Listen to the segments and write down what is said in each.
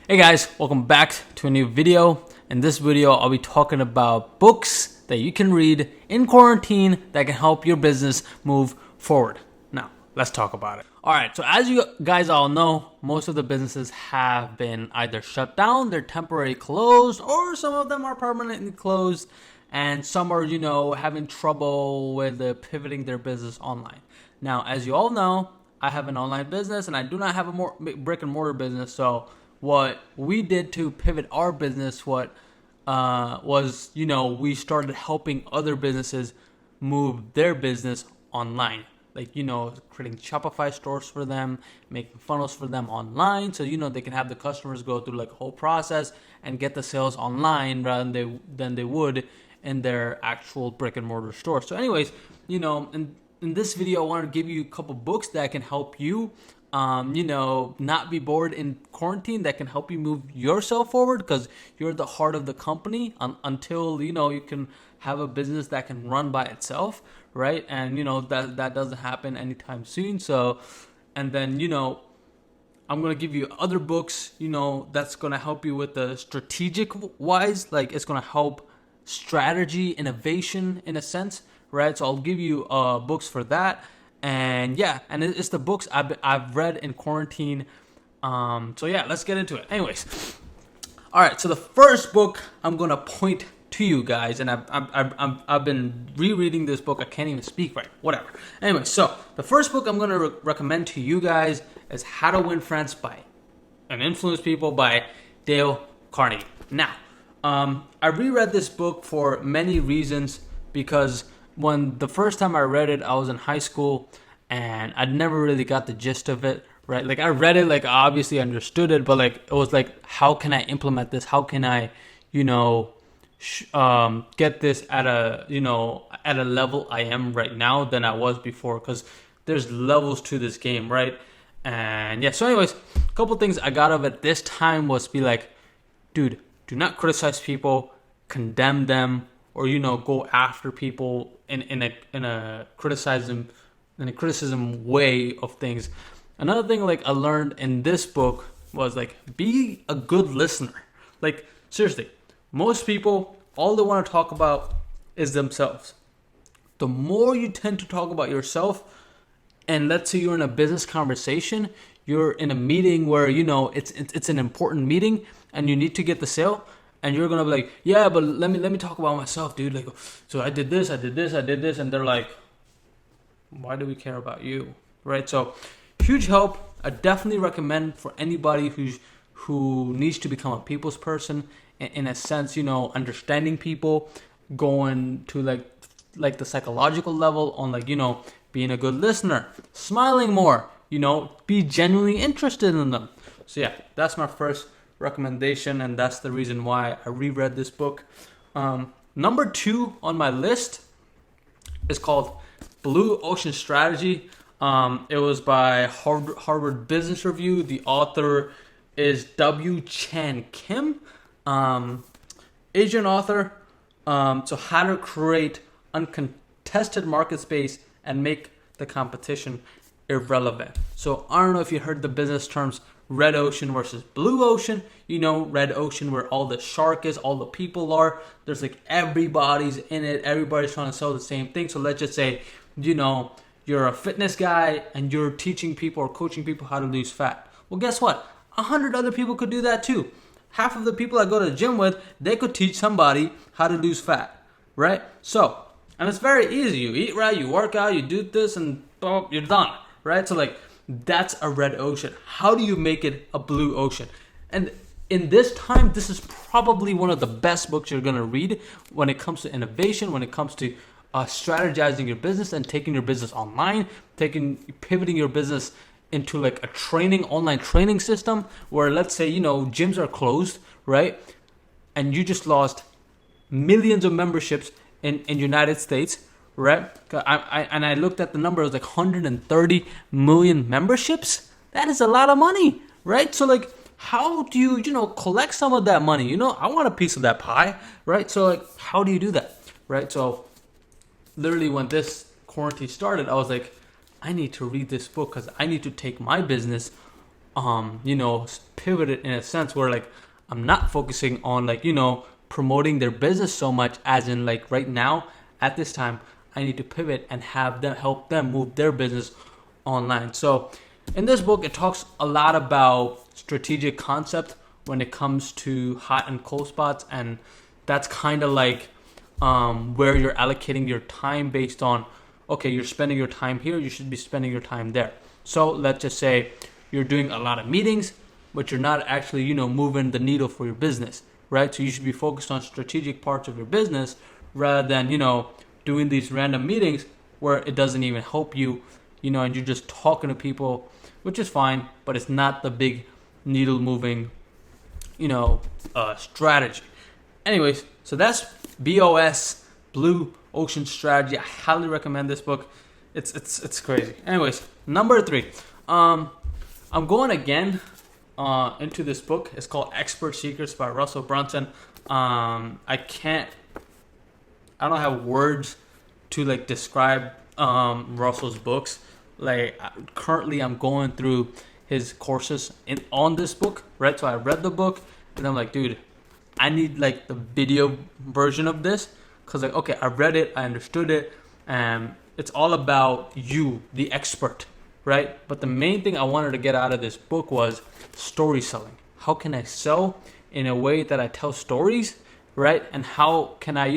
Hey guys, welcome back to a new video. In this video, I'll be talking about books that you can read in quarantine that can help your business move forward. Now, let's talk about it. All right, so as you guys all know, most of the businesses have been either shut down, they're temporarily closed, or some of them are permanently closed, and some are, having trouble with pivoting their business online. Now, as you all know, I have an online business and I do not have a more brick and mortar business, so what we did to pivot our business was we started helping other businesses move their business online, like creating Shopify stores for them, making funnels for them online, so they can have the customers go through like a whole process and get the sales online rather than they would in their actual brick and mortar store. So anyways, in this video I want to give you a couple books that can help you not be bored in quarantine, that can help you move yourself forward, because you're the heart of the company until you can have a business that can run by itself, right? And that doesn't happen anytime soon. So, and then I'm gonna give you other books that's gonna help you with the strategic wise, like it's gonna help strategy, innovation in a sense, right? So I'll give you books for that. And yeah, and it's the books I've read in quarantine. So yeah, let's get into it. Anyways, all right. So the first book I'm gonna point to you guys, and I've been rereading this book. I can't even speak right. Whatever. Anyway, so the first book I'm gonna recommend to you guys is How to Win Friends and Influence People by Dale Carnegie. Now, I reread this book for many reasons, because when the first time I read it, I was in high school and I never really got the gist of it, right? Like I read it, like I obviously understood it, but like it was like, how can I implement this? How can I, get this at a level I am right now than I was before? Because there's levels to this game, right? And yeah, so anyways, a couple things I got of it this time was be like, dude, do not criticize people, condemn them, or go after people in a criticism way of things. Another thing like I learned in this book was like, be a good listener. Like seriously, most people, all they want to talk about is themselves. The more you tend to talk about yourself, and let's say you're in a business conversation, you're in a meeting where it's an important meeting and you need to get the sale, and you're gonna be like, yeah, but let me talk about myself, dude. Like, so I did this, and they're like, why do we care about you, right? So, huge help. I definitely recommend for anybody who needs to become a people's person, in a sense, understanding people, going to like the psychological level on like being a good listener, smiling more, be genuinely interested in them. So yeah, that's my first recommendation, and that's the reason why I reread this book. Number 2 on my list is called Blue Ocean Strategy. It was by Harvard Business Review. The author is W. Chan Kim, Asian author. So how to create uncontested market space and make the competition irrelevant. So I don't know if you heard the business terms red ocean versus blue ocean. Red ocean where all the shark is, all the people are. There's like everybody's in it. Everybody's trying to sell the same thing. So let's just say, you're a fitness guy and you're teaching people or coaching people how to lose fat. Well, guess what? 100 other people could do that too. Half of the people I go to the gym with, they could teach somebody how to lose fat, right? So, and it's very easy. You eat right, you work out, you do this, and boom, you're done, right? So like, that's a red ocean. How do you make it a blue ocean? And in this time, this is probably one of the best books you're going to read when it comes to innovation, when it comes to strategizing your business and taking your business online, pivoting your business into like a online training system where, let's say, gyms are closed, right? And you just lost millions of memberships in United States, right? I looked at the number, it was like 130 million memberships. That is a lot of money, right? So like, how do you, collect some of that money? I want a piece of that pie, right? So like, how do you do that, right? So literally when this quarantine started, I was like, I need to read this book because I need to take my business pivot it in a sense where like I'm not focusing on like, promoting their business so much, as in like right now at this time, I need to pivot and have them help them move their business online. So in this book, it talks a lot about strategic concept when it comes to hot and cold spots. And that's kind of like where you're allocating your time based on, okay, you're spending your time here, you should be spending your time there. So let's just say you're doing a lot of meetings, but you're not actually, moving the needle for your business, right? So you should be focused on strategic parts of your business rather than, doing these random meetings where it doesn't even help you, and you're just talking to people, which is fine, but it's not the big needle moving, strategy. Anyways, so that's BOS, Blue Ocean Strategy. I highly recommend this book. It's crazy. Anyways, number 3. I'm going again into this book. It's called Expert Secrets by Russell Brunson. I don't have words to like describe Russell's books. Like currently I'm going through his courses on this book, right? So I read the book and I'm like, dude, I need like the video version of this, because like, okay, I read it, I understood it, and it's all about you, the expert, right? But the main thing I wanted to get out of this book was story selling. How can I sell in a way that I tell stories, right? And how can I,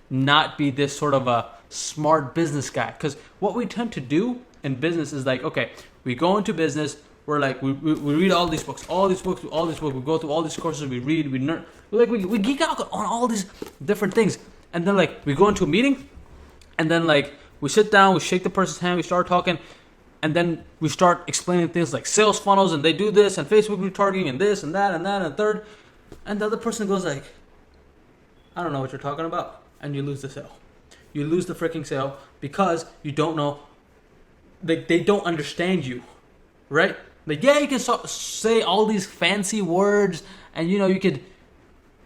not be this sort of a smart business guy? Because what we tend to do in business is like, okay, we go into business, we're like, we read all these books, we go through all these courses, we read, we geek out on all these different things. And then like, we go into a meeting, and then like, we sit down, we shake the person's hand, we start talking, and then we start explaining things like sales funnels, and they do this, and Facebook retargeting, and this, and that, and that, and third. And the other person goes like, I don't know what you're talking about. And you lose the sale. You lose the freaking sale because you don't know, they don't understand you, right? Like, yeah, you can say all these fancy words, and you could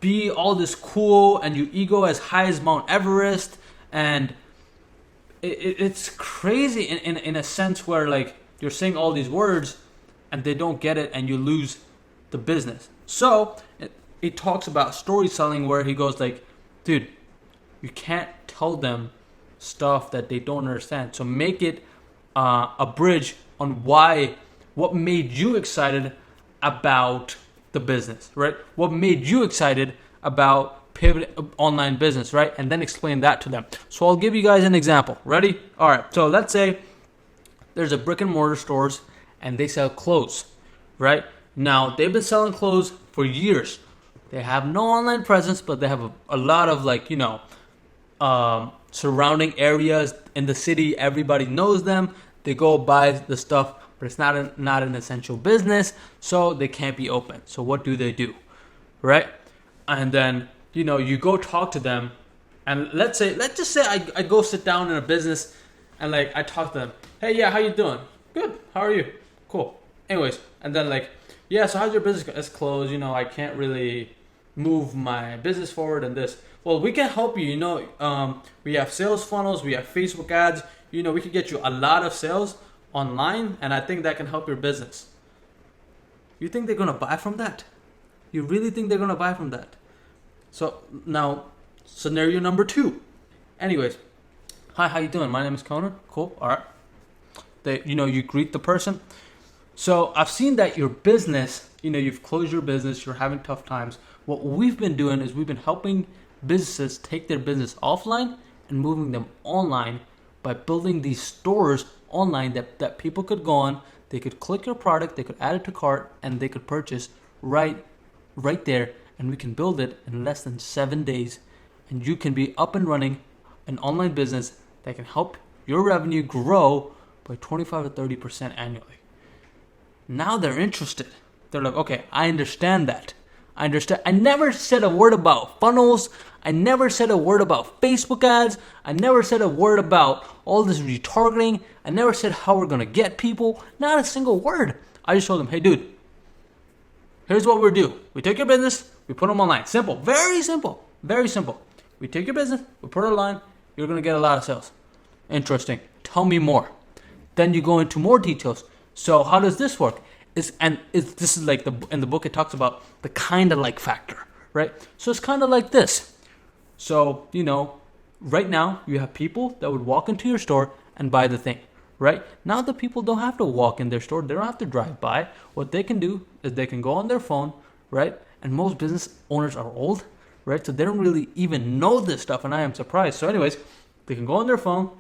be all this cool, and your ego as high as Mount Everest, and it's crazy in a sense where like you're saying all these words and they don't get it, and you lose the business. So it talks about story selling, where he goes like, dude, you can't tell them stuff that they don't understand. So make it a bridge on what made you excited about the business, right? What made you excited about pivot online business, right? And then explain that to them. So I'll give you guys an example. Ready? All right. So let's say there's a brick and mortar stores and they sell clothes, right? Now they've been selling clothes for years. They have no online presence, but they have a lot of like, surrounding areas in the city. Everybody knows them. They go buy the stuff, but it's not an essential business, so they can't be open. So what do? Right? And then, you go talk to them, and let's just say I go sit down in a business, and like I talk to them. Hey, yeah, how you doing? Good. How are you? Cool. Anyways, and then like, yeah, so how's your business? It's closed. I can't really move my business forward and this. Well, we can help you. We have sales funnels, we have Facebook ads. We can get you a lot of sales online, and I think that can help your business. You think they're gonna buy from that? You really think they're gonna buy from that? So now, scenario number 2. Anyways, hi, how you doing? My name is Konain. Cool. All right. You greet the person. So I've seen that your business, you've closed your business, you're having tough times. What we've been doing is we've been helping businesses take their business offline and moving them online by building these stores online that people could go on, they could click your product, they could add it to cart, and they could purchase right there, and we can build it in less than 7 days, and you can be up and running an online business that can help your revenue grow by 25 to 30% annually. Now they're interested. They're like, okay, I understand that. I understand. I never said a word about funnels. I never said a word about Facebook ads. I never said a word about all this retargeting. I never said how we're going to get people. Not a single word. I just told them, hey, dude, here's what we do. We take your business, we put them online. Simple. Very simple. Very simple. We take your business, we put it online, you're going to get a lot of sales. Interesting. Tell me more. Then you go into more details. So how does this work? This is like in the book it talks about the kind of like factor, right? So it's kind of like this. So, right now you have people that would walk into your store and buy the thing, right? Now the people don't have to walk in their store. They don't have to drive by. What they can do is they can go on their phone, right? And most business owners are old, right? So they don't really even know this stuff, and I am surprised. So anyways, they can go on their phone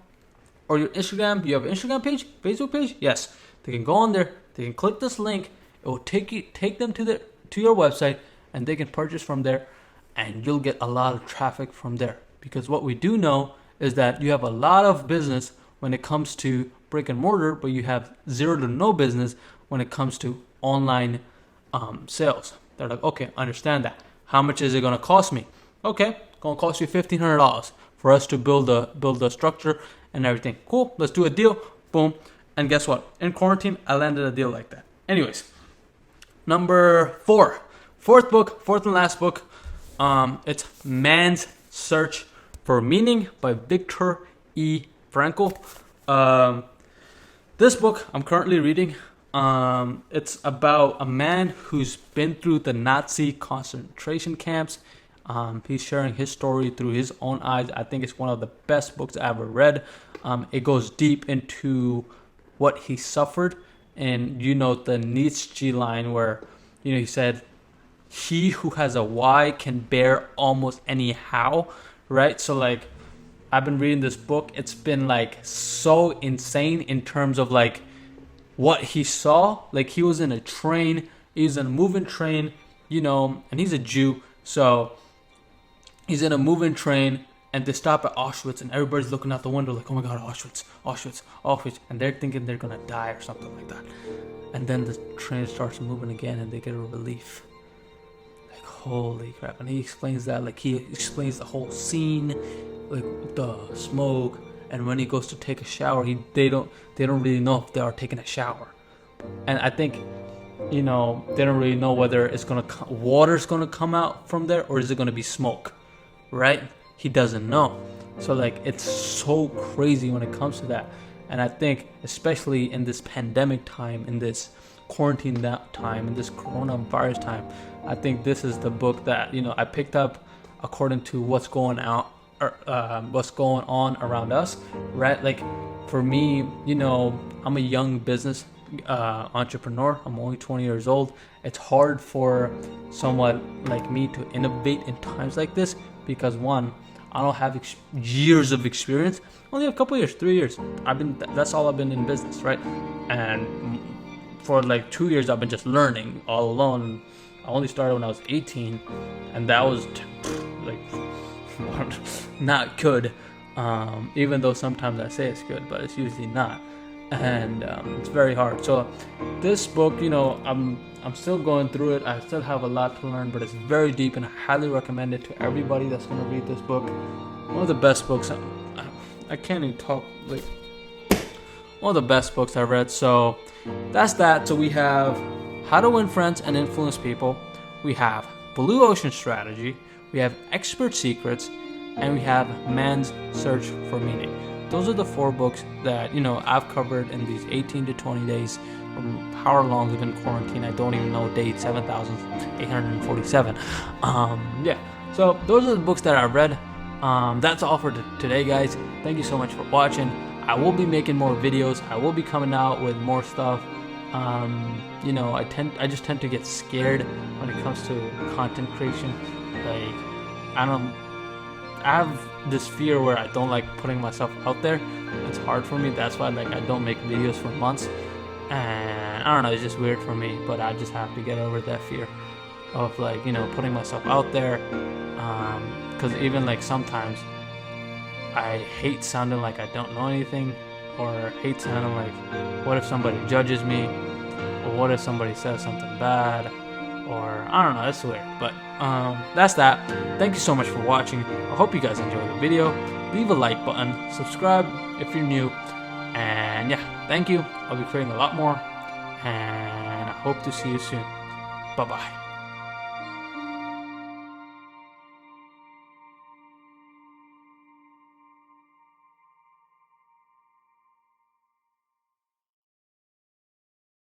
or your Instagram. You have an Instagram page, Facebook page? Yes. They can go on there. They can click this link. It will take them to your website, and they can purchase from there, and you'll get a lot of traffic from there. Because what we do know is that you have a lot of business when it comes to brick and mortar, but you have zero to no business when it comes to online sales. They're like, okay, understand that. How much is it going to cost me? Okay, going to cost you $1,500 for us to build a structure and everything. Cool, let's do a deal. Boom. And guess what? In quarantine, I landed a deal like that. Anyways, number 4. Fourth and last book. It's Man's Search for Meaning by Viktor E. Frankl. This book I'm currently reading. It's about a man who's been through the Nazi concentration camps. He's sharing his story through his own eyes. I think it's one of the best books I ever read. It goes deep into what he suffered, and the Nietzsche line where he said, "He who has a why can bear almost any how," right? So like, I've been reading this book. It's been like so insane in terms of like what he saw. Like, he was in a train, he was in a moving train, and he's a Jew, so he's in a moving train, and they stop at Auschwitz, and everybody's looking out the window like, oh my God, Auschwitz, and they're thinking they're gonna die or something like that. And then the train starts moving again, and they get a relief. Like, holy crap. And he explains that, like, he explains the whole scene, like the smoke, and when he goes to take a shower, they don't really know if they are taking a shower. And I think, they don't really know whether water's gonna come out from there, or is it gonna be smoke, right? He doesn't know. So like, it's so crazy when it comes to that. And I think, especially in this pandemic time, in this quarantine time, in this coronavirus time, I think this is the book that I picked up according to what's going on around us, right? Like, for me, I'm a young business entrepreneur. I'm only 20 years old. It's hard for someone like me to innovate in times like this because, one, I don't have years of experience. Only a couple years, 3 years. That's all I've been in business, right? And for like 2 years, I've been just learning all alone. I only started when I was 18, and that was like not good. Even though sometimes I say it's good, but it's usually not. And it's very hard. So this book, I'm still going through it. I still have a lot to learn, but it's very deep, and I highly recommend it to everybody that's going to read this book. One of the best books. I can't even talk. Like, one of the best books I read. So that's that. So we have How to Win Friends and Influence People. We have Blue Ocean Strategy. We have Expert Secrets, and we have Man's Search for Meaning. Those are the 4 books that I've covered in these 18 to 20 days. How long we've been quarantined, I don't even know date, 7,847. Yeah, so those are the books that I read. That's all for today, guys. Thank you so much for watching. I will be making more videos. I will be coming out with more stuff. I just tend to get scared when it comes to content creation. Like, I have this fear where I don't like putting myself out there. It's hard for me. That's why I don't make videos for months. And I don't know, it's just weird for me, but I just have to get over that fear of putting myself out there. Because even sometimes I hate sounding like I don't know anything, or hate sounding like, what if somebody judges me, or what if somebody says something bad, or I don't know, it's weird. But that's that. Thank you so much for watching. I hope you guys enjoyed the video. Leave a like button, subscribe if you're new, and yeah, thank you. I'll be creating a lot more, and I hope to see you soon. Bye bye.